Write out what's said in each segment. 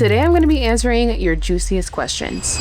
Today I'm going to be answering your juiciest questions.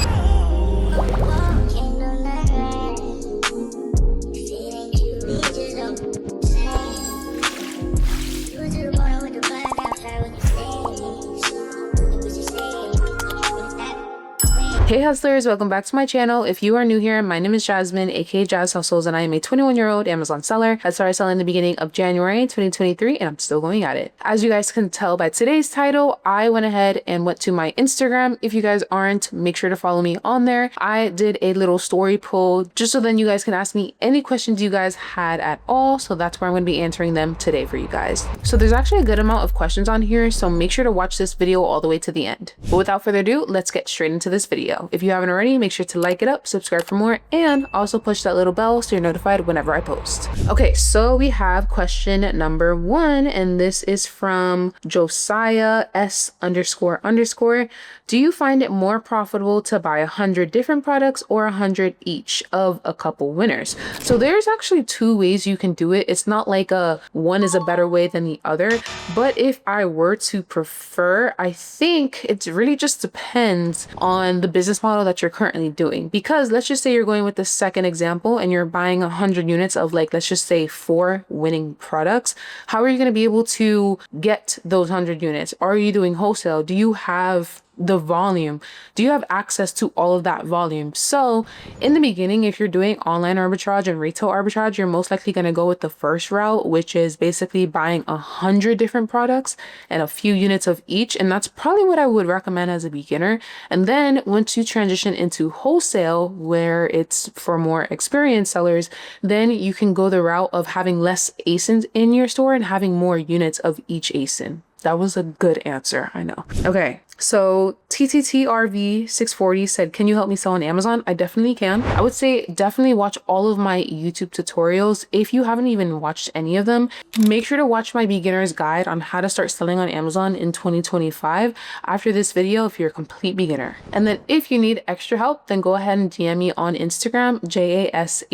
Hey hustlers, welcome back to my channel. If you are new here, my name is Jasmine, aka Jazz Hustles, and I am a 21-year-old Amazon seller. I started selling in the beginning of January 2023, and I'm still going at it. As you guys can tell by today's title, I went ahead and went to my Instagram. If you guys aren't, make sure to follow me on there. I did a little story poll just so then you guys can ask me any questions you guys had at all. So that's where I'm going to be answering them today for you guys. So there's actually a good amount of questions on here, so make sure to watch this video all the way to the end. But without further ado, let's get straight into this video. If you haven't already, make sure to like it up, subscribe for more, and also push that little bell so you're notified whenever I post. Okay, so we have question number 1, and this is from Josiah S___. Do you find it more profitable to buy 100 different products or 100 each of a couple winners? So there's actually 2 ways you can do it. It's not like one is a better way than the other, but if I were to prefer, I think it really just depends on the business model that you're currently doing. Because let's just say you're going with the second example and you're buying 100 units of, like, let's just say 4 winning products. How are you going to be able to get those 100 units? Are you doing wholesale? Do you have the volume? Do you have access to all of that volume? So in the beginning, if you're doing online arbitrage and retail arbitrage, you're most likely going to go with the first route, which is basically buying 100 different products and a few units of each. And that's probably what I would recommend as a beginner. And then once you transition into wholesale, where it's for more experienced sellers, then you can go the route of having less ASINs in your store and having more units of each ASIN. That was a good answer, I know. Okay, so TTTRV640 said, can you help me sell on Amazon? I definitely can. I would say definitely watch all of my YouTube tutorials. If you haven't even watched any of them, make sure to watch my beginner's guide on how to start selling on Amazon in 2025 after this video if you're a complete beginner. And then if you need extra help, then go ahead and DM me on Instagram, JASHUSTLES.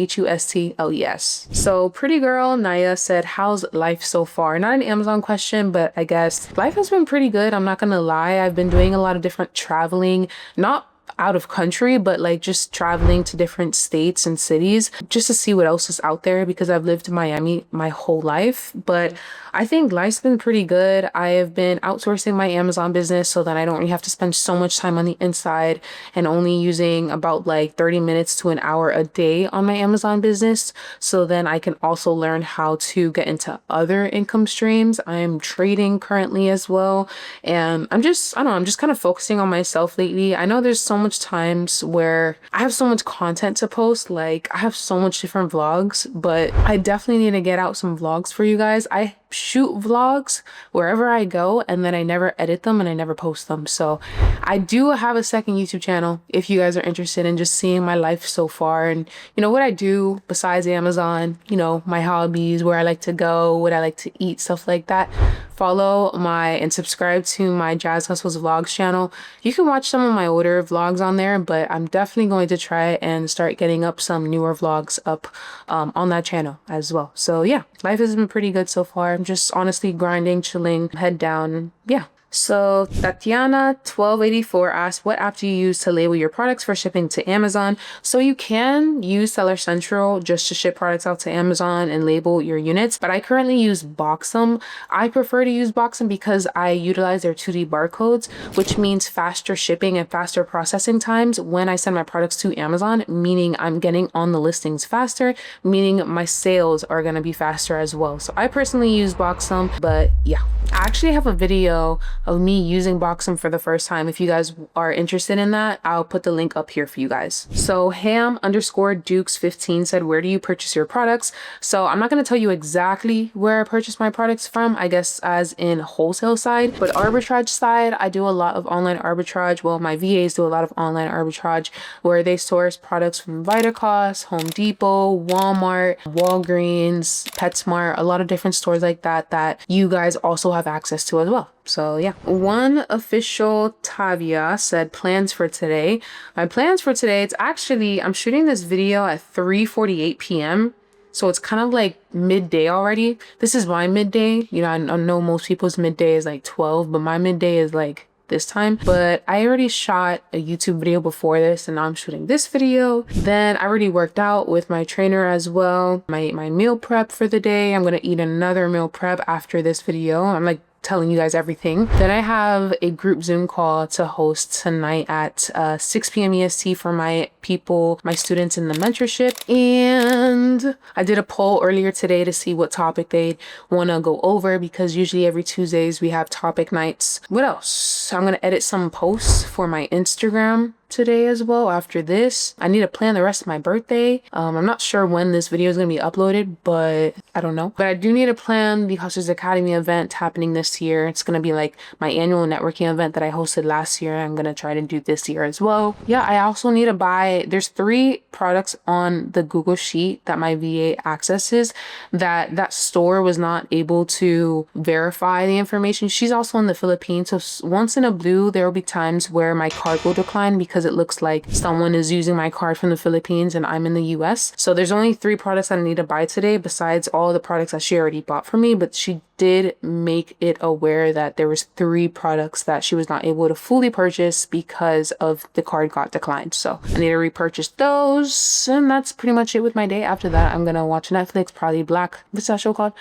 So Pretty Girl Naya said, how's life so far? Not an Amazon question, but I guess life has been pretty good. I'm not gonna lie. I've been doing a lot of different traveling, not out of country, but like just traveling to different states and cities just to see what else is out there, because I've lived in Miami my whole life. But I think life's been pretty good. I have been outsourcing my Amazon business so that I don't really have to spend so much time on the inside and only using about like 30 minutes to an hour a day on my Amazon business. So then I can also learn how to get into other income streams. I'm trading currently as well. And I'm just kind of focusing on myself lately. I know there's so much times where I have so much content to post. Like I have so much different vlogs, but I definitely need to get out some vlogs for you guys. I shoot vlogs wherever I go, and then I never edit them and I never post them. So I do have a second YouTube channel if you guys are interested in just seeing my life so far and, you know, what I do besides Amazon, you know, my hobbies, where I like to go, what I like to eat, stuff like that. Follow and subscribe to my Jazz Hustles vlogs channel. You can watch some of my older vlogs on there, but I'm definitely going to try and start getting up some newer vlogs up on that channel as well. So yeah, life has been pretty good so far. I'm just honestly grinding, chilling, head down, yeah. So Tatiana 1284 asked, what app do you use to label your products for shipping to Amazon? So you can use Seller Central just to ship products out to Amazon and label your units, but I currently use Boxum. I prefer to use Boxum because I utilize their 2D barcodes, which means faster shipping and faster processing times when I send my products to Amazon, meaning I'm getting on the listings faster, meaning my sales are going to be faster as well. So I personally use Boxum, but yeah, I actually have a video of me using Boxum for the first time. If you guys are interested in that, I'll put the link up here for you guys. So Ham_Dukes15 said, where do you purchase your products? So I'm not going to tell you exactly where I purchase my products from, I guess as in wholesale side, but arbitrage side, I do a lot of online arbitrage. Well, my VAs do a lot of online arbitrage where they source products from Vitacost, Home Depot, Walmart, Walgreens, PetSmart, a lot of different stores like that that you guys also have access to as well. So yeah, one official Tavia said, plans for today. My plans for today, it's actually, I'm shooting this video at 3:48 p.m. So it's kind of like midday already. This is my midday. You know, I know most people's midday is like 12, but my midday is like this time, but I already shot a YouTube video before this and now I'm shooting this video. Then I already worked out with my trainer as well. My meal prep for the day. I'm gonna eat another meal prep after this video. I'm like telling you guys everything. Then I have a group Zoom call to host tonight at 6 p.m. EST for my people, my students in the mentorship. And I did a poll earlier today to see what topic they'd want to go over, because usually every Tuesdays we have topic nights. What else? I'm gonna edit some posts for my Instagram today as well. After this, I need to plan the rest of my birthday. I'm not sure when this video is going to be uploaded, but I don't know. But I do need to plan the Hustlers Academy event happening this year. It's going to be like my annual networking event that I hosted last year. I'm going to try to do this year as well. Yeah, I also need to buy, there's 3 products on the Google Sheet that my VA accesses that store was not able to verify the information. She's also in the Philippines. So once in a blue, there will be times where my card will decline because it looks like someone is using my card from the Philippines and I'm in the US. So there's only 3 products that I need to buy today besides all the products that she already bought for me, but she did make it aware that there was 3 products that she was not able to fully purchase because of the card got declined. So I need to repurchase those, and that's pretty much it with my day. After that, I'm gonna watch Netflix, probably what's that show called?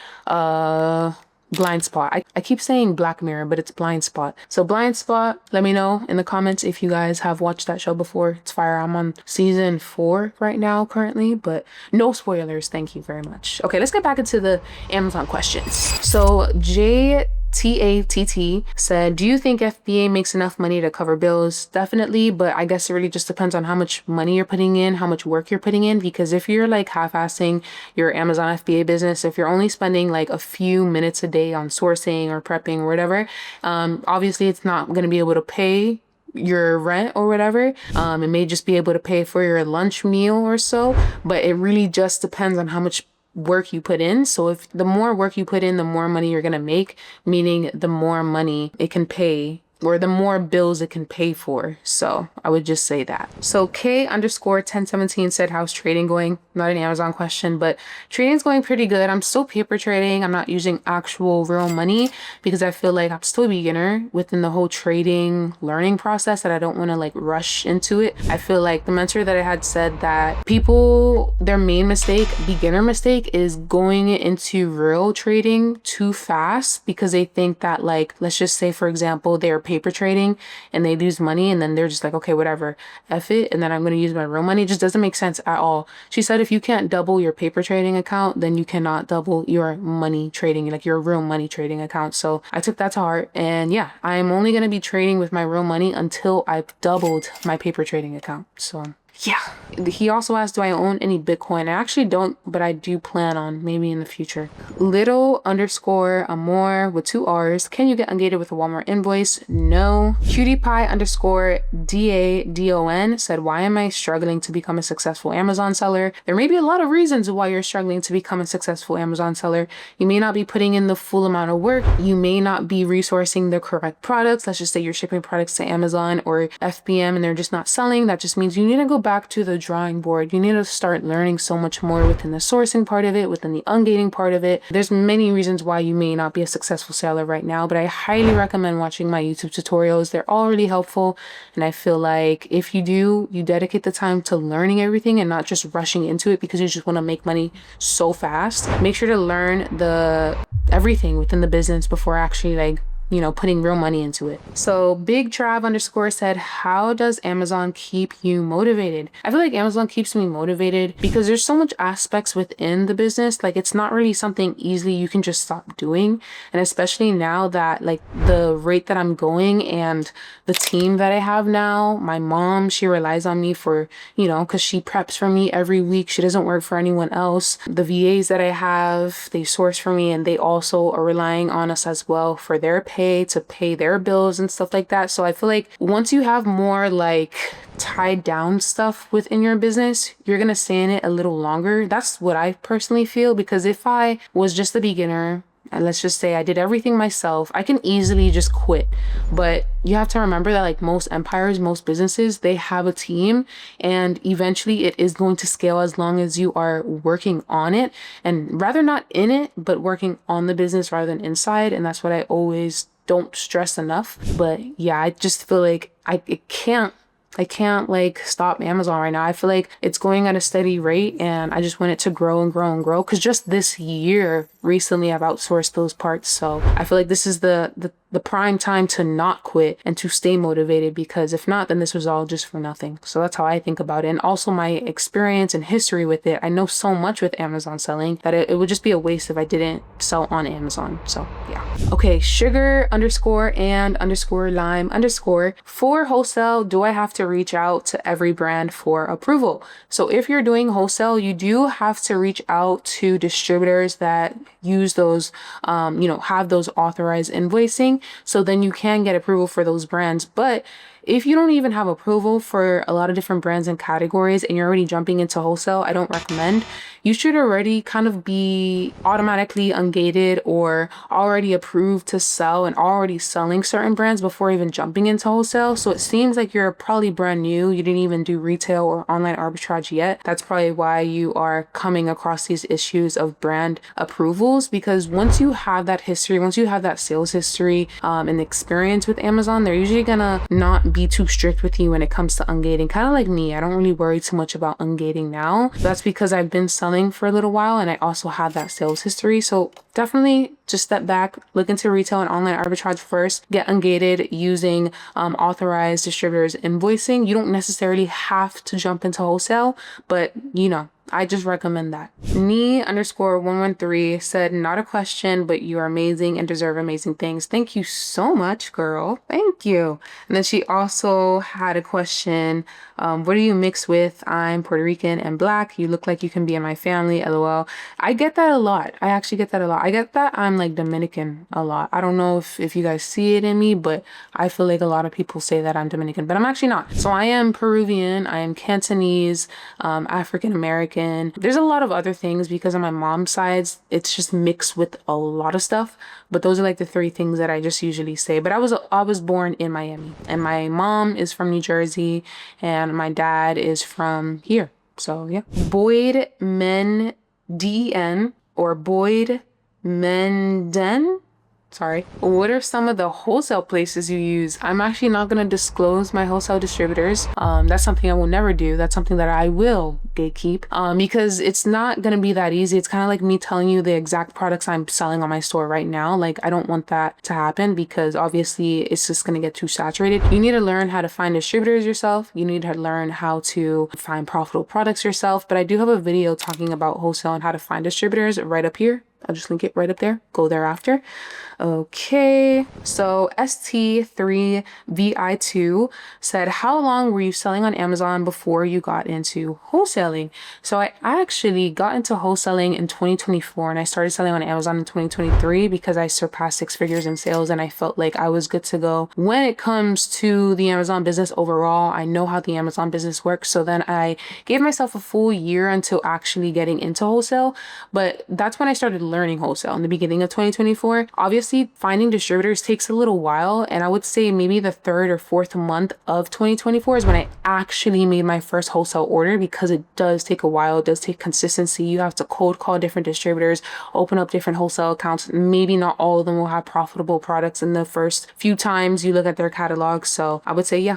Blind Spot. I keep saying Black Mirror, but it's Blind Spot. So Blind Spot, let me know in the comments if you guys have watched that show before. It's fire. I'm on season 4 right now currently, but no spoilers. Thank you very much. Okay, let's get back into the Amazon questions. So TATT said, do you think FBA makes enough money to cover bills? Definitely, but I guess it really just depends on how much money you're putting in, how much work you're putting in, because if you're like half-assing your Amazon FBA business, if you're only spending like a few minutes a day on sourcing or prepping or whatever, obviously it's not going to be able to pay your rent or whatever. It may just be able to pay for your lunch meal or so, but it really just depends on how much work you put in. So if the more work you put in, the more money you're gonna make, meaning the more money it can pay, or the more bills it can pay for. So I would just say that. So K_1017 said, how's trading going? Not an Amazon question, but trading's going pretty good. I'm still paper trading. I'm not using actual real money because I feel like I'm still a beginner within the whole trading learning process, that I don't want to like rush into it. I feel like the mentor that I had said that people, their main mistake, beginner mistake, is going into real trading too fast because they think that, like, let's just say for example, they're paper trading and they lose money and then they're just like, okay, whatever, F it, and then I'm going to use my real money. It just doesn't make sense at all. She said if you can't double your paper trading account, then you cannot double your money trading, like your real money trading account. So I took that to heart, and yeah, I'm only going to be trading with my real money until I've doubled my paper trading account. So yeah. He also asked, do I own any Bitcoin? I actually don't, but I do plan on maybe in the future. Little_amor with 2 R's. Can you get ungated with a Walmart invoice? No. Cutie_DADON said, why am I struggling to become a successful Amazon seller? There may be a lot of reasons why you're struggling to become a successful Amazon seller. You may not be putting in the full amount of work. You may not be resourcing the correct products. Let's just say you're shipping products to Amazon or FBM and they're just not selling. That just means you need to go back to the drawing board. You need to start learning so much more within the sourcing part of it, within the ungating part of it. There's many reasons why you may not be a successful seller right now, but I highly recommend watching my YouTube tutorials. They're all really helpful, and I feel like if you dedicate the time to learning everything and not just rushing into it because you just want to make money so fast, make sure to learn everything within the business before actually, like, you know, putting real money into it. So Big Trav_ said, how does Amazon keep you motivated? I feel like Amazon keeps me motivated because there's so much aspects within the business. Like, it's not really something easily you can just stop doing. And especially now that, like, the rate that I'm going and the team that I have now, my mom, she relies on me for, you know, because she preps for me every week. She doesn't work for anyone else. The VAs that I have, they source for me, and they also are relying on us as well for their pay, to pay their bills and stuff like that. So I feel like once you have more like tied down stuff within your business, you're gonna stay in it a little longer. That's what I personally feel, because if I was just a beginner, and let's just say I did everything myself, I can easily just quit. But you have to remember that, like, most empires, most businesses, they have a team, and eventually it is going to scale as long as you are working on it, and rather not in it, but working on the business rather than inside. And that's what I always don't stress enough. But yeah, I just feel like I can't like stop Amazon right now. I feel like it's going at a steady rate and I just want it to grow and grow and grow. Cause just this year, recently I've outsourced those parts. So I feel like this is the prime time to not quit and to stay motivated, because if not, then this was all just for nothing. So that's how I think about it. And also my experience and history with it. I know so much with Amazon selling that it would just be a waste if I didn't sell on Amazon. So yeah. Okay, sugar underscore and underscore lime underscore. For wholesale, do I have to reach out to every brand for approval? So if you're doing wholesale, you do have to reach out to distributors that use those, have those authorized invoicing. So then you can get approval for those brands. But if you don't even have approval for a lot of different brands and categories and you're already jumping into wholesale, I don't recommend. You should already kind of be automatically ungated or already approved to sell and already selling certain brands before even jumping into wholesale. So it seems like you're probably brand new. You didn't even do retail or online arbitrage yet. That's probably why you are coming across these issues of brand approvals, because once you have that history, once you have that sales history and experience with Amazon, they're usually gonna not be too strict with you when it comes to ungating. Kind of like me, I don't really worry too much about ungating now. That's because I've been selling for a little while and I also have that sales history. So definitely just step back, look into retail and online arbitrage first, get ungated using authorized distributors invoicing. You don't necessarily have to jump into wholesale, but I just recommend that. Nee underscore 113 said, not a question, but you are amazing and deserve amazing things. Thank you so much, girl. Thank you. And then she also had a question. What do you mix with? I'm Puerto Rican and Black. You look like you can be in my family. LOL. I get that a lot. I actually get that a lot. I get that I'm like Dominican a lot. I don't know if you guys see it in me, but I feel like a lot of people say that I'm Dominican, but I'm actually not. So I am Peruvian. I am Cantonese, African American. There's a lot of other things because on my mom's sides, it's just mixed with a lot of stuff. But those are like the three things that I just usually say. But I was born in Miami and my mom is from New Jersey and my dad is from here. So yeah. Boyd Menden or Boyd Menden. Sorry. What are some of the wholesale places you use? I'm actually not going to disclose my wholesale distributors. That's something I will never do. That's something that I will gatekeep because it's not going to be that easy. It's kind of like me telling you the exact products I'm selling on my store right now. Like, I don't want that to happen because obviously it's just going to get too saturated. You need to learn how to find distributors yourself. You need to learn how to find profitable products yourself. But I do have a video talking about wholesale and how to find distributors right up here. I'll just link it right up there. Go there after. Okay, so ST3VI2 said, how long were you selling on Amazon before you got into wholesaling? So I actually got into wholesaling in 2024 and I started selling on Amazon in 2023 because I surpassed 6 figures in sales and I felt like I was good to go. When it comes to the Amazon business overall, I know how the Amazon business works. So then I gave myself a full year until actually getting into wholesale. But that's when I started learning wholesale in the beginning of 2024. Obviously, finding distributors takes a little while. And I would say maybe the 3rd or 4th month of 2024 is when I actually made my first wholesale order, because it does take a while. It does take consistency. You have to cold call different distributors, open up different wholesale accounts. Maybe not all of them will have profitable products in the first few times you look at their catalog. So I would say, yeah,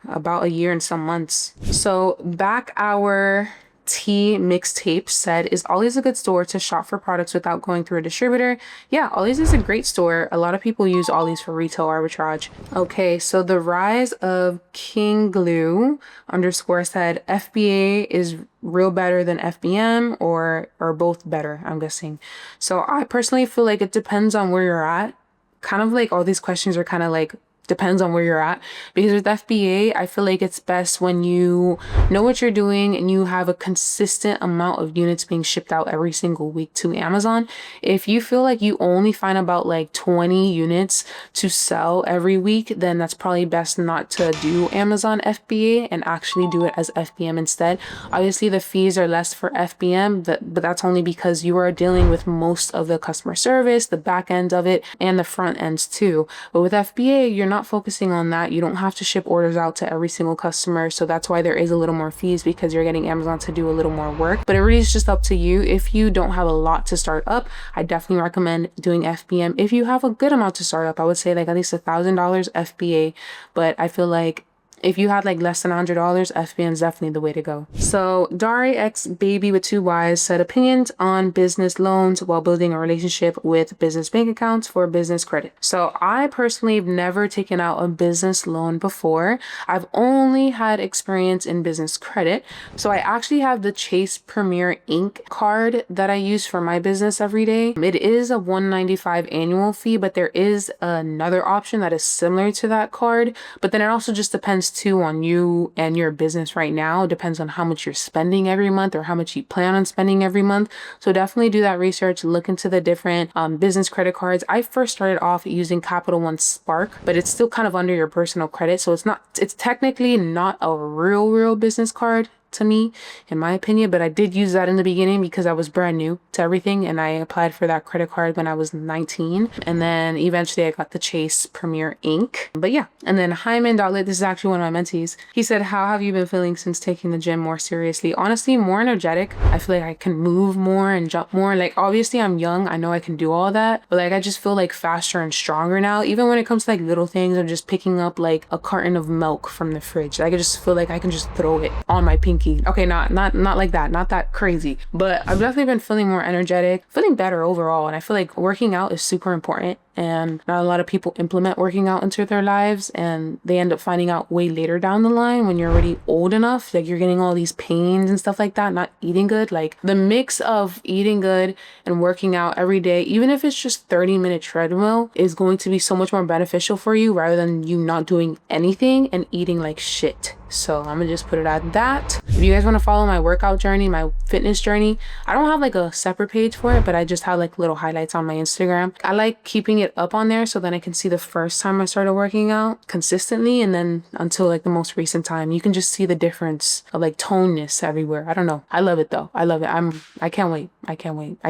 about a year and some months. So Back Our T Mixtape said, is Ollie's a good store to shop for products without going through a distributor? Yeah, Ollie's is a great store. A lot of people use Ollie's for retail arbitrage. Okay, so the rise of King Glue underscore said, FBA is real better than FBM or both better, I'm guessing. So I personally feel like it depends on where you're at. Kind of like all these questions are kind of like depends on where you're at, because with FBA, I feel like it's best when you know what you're doing and you have a consistent amount of units being shipped out every single week to Amazon. If you feel like you only find about like 20 units to sell every week, then that's probably best not to do Amazon FBA and actually do it as FBM instead. Obviously, the fees are less for FBM, but that's only because you are dealing with most of the customer service, the back end of it, and the front ends too. But with FBA, you're not not focusing on that, you don't have to ship orders out to every single customer. So that's why there is a little more fees, because you're getting Amazon to do a little more work. But it really is just up to you. If you don't have a lot to start up, I definitely recommend doing FBM. If you have a good amount to start up, I would say like at least $1,000 FBA. But I feel like if you had like less than $100, FBM is definitely the way to go. So Dari X Baby with 2 Ys said, opinions on business loans while building a relationship with business bank accounts for business credit. So I personally have never taken out a business loan before. I've only had experience in business credit. So I actually have the Chase Premier Inc. card that I use for my business every day. It is a $195 annual fee, but there is another option that is similar to that card. But then it also just depends too on you and your business right now. It depends on how much you're spending every month or how much you plan on spending every month. So definitely do that research, look into the different business credit cards. I first started off using Capital One Spark, but it's still kind of under your personal credit. So it's technically not a real business card to me, in my opinion, but I did use that in the beginning because I was brand new to everything, and I applied for that credit card when I was 19, and then eventually I got the Chase Premier Inc. But yeah, and then Hyman.lit, this is actually one of my mentees. He said, how have you been feeling since taking the gym more seriously? Honestly, more energetic. I feel like I can move more and jump more. Like, obviously I'm young, I know I can do all that, but like I just feel like faster and stronger now. Even when it comes to like little things, I'm just picking up like a carton of milk from the fridge. Like I just feel like I can just throw it on my pinky. Okay, not like that, not that crazy, but I've definitely been feeling more energetic, feeling better overall. And I feel like working out is super important, and not a lot of people implement working out into their lives, and they end up finding out way later down the line when you're already old enough, like you're getting all these pains and stuff like that, not eating good. Like the mix of eating good and working out every day, even if it's just 30-minute treadmill, is going to be so much more beneficial for you rather than you not doing anything and eating like shit. So I'm gonna just put it at that. If you guys want to follow my workout journey, my fitness journey, I don't have like a separate page for it, but I just have like little highlights on my Instagram. I like keeping it up on there so then I can see the first time I started working out consistently, and then until like the most recent time. You can just see the difference of like toneness everywhere. I don't know. I love it though. I love it. I can't wait. I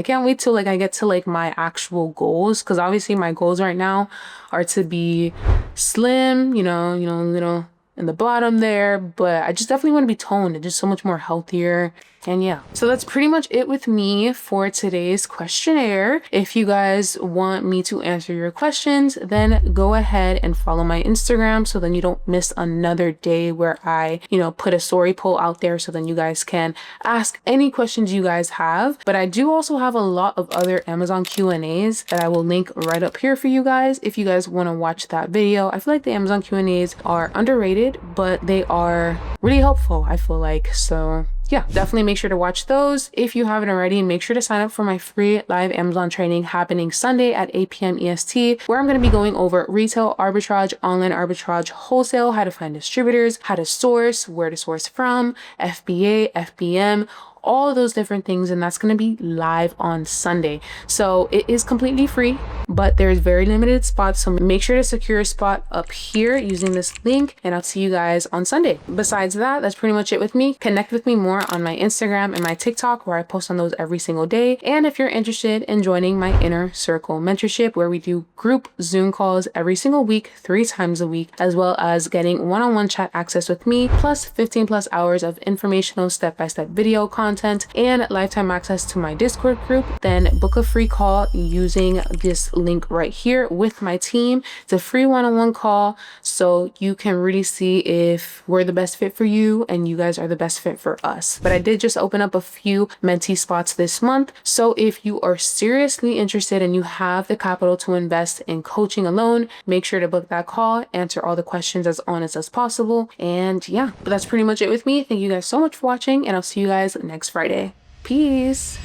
can't wait till like I get to like my actual goals, because obviously my goals right now are to be slim, you know, little in the bottom there, but I just definitely want to be toned and just so much more healthier. And yeah, so that's pretty much it with me for today's questionnaire. If you guys want me to answer your questions, then go ahead and follow my Instagram so then you don't miss another day where I, put a story poll out there so then you guys can ask any questions you guys have. But I do also have a lot of other Amazon Q&As that I will link right up here for you guys if you guys want to watch that video. I feel like the Amazon Q&As are underrated, but they are really helpful, I feel like. So yeah, definitely make sure to watch those if you haven't already, and make sure to sign up for my free live Amazon training happening Sunday at 8 p.m. EST, where I'm going to be going over retail arbitrage, online arbitrage, wholesale, how to find distributors, how to source, where to source from, FBA, FBM, all of those different things, and that's going to be live on Sunday. So it is completely free, but there's very limited spots, so make sure to secure a spot up here using this link, and I'll see you guys on Sunday. Besides that, that's pretty much it with me. Connect with me more on my Instagram and my TikTok, where I post on those every single day. And if you're interested in joining my Inner Circle mentorship, where we do group Zoom calls every single week, 3 times a week, as well as getting one-on-one chat access with me, plus 15+ hours of informational step-by-step video content and lifetime access to my Discord group, then book a free call using this link right here with my team. It's a free one-on-one call, so you can really see if we're the best fit for you and you guys are the best fit for us. But I did just open up a few mentee spots this month, so if you are seriously interested and you have the capital to invest in coaching alone, make sure to book that call, answer all the questions as honest as possible. And yeah, but that's pretty much it with me. Thank you guys so much for watching, and I'll see you guys next Friday. Peace.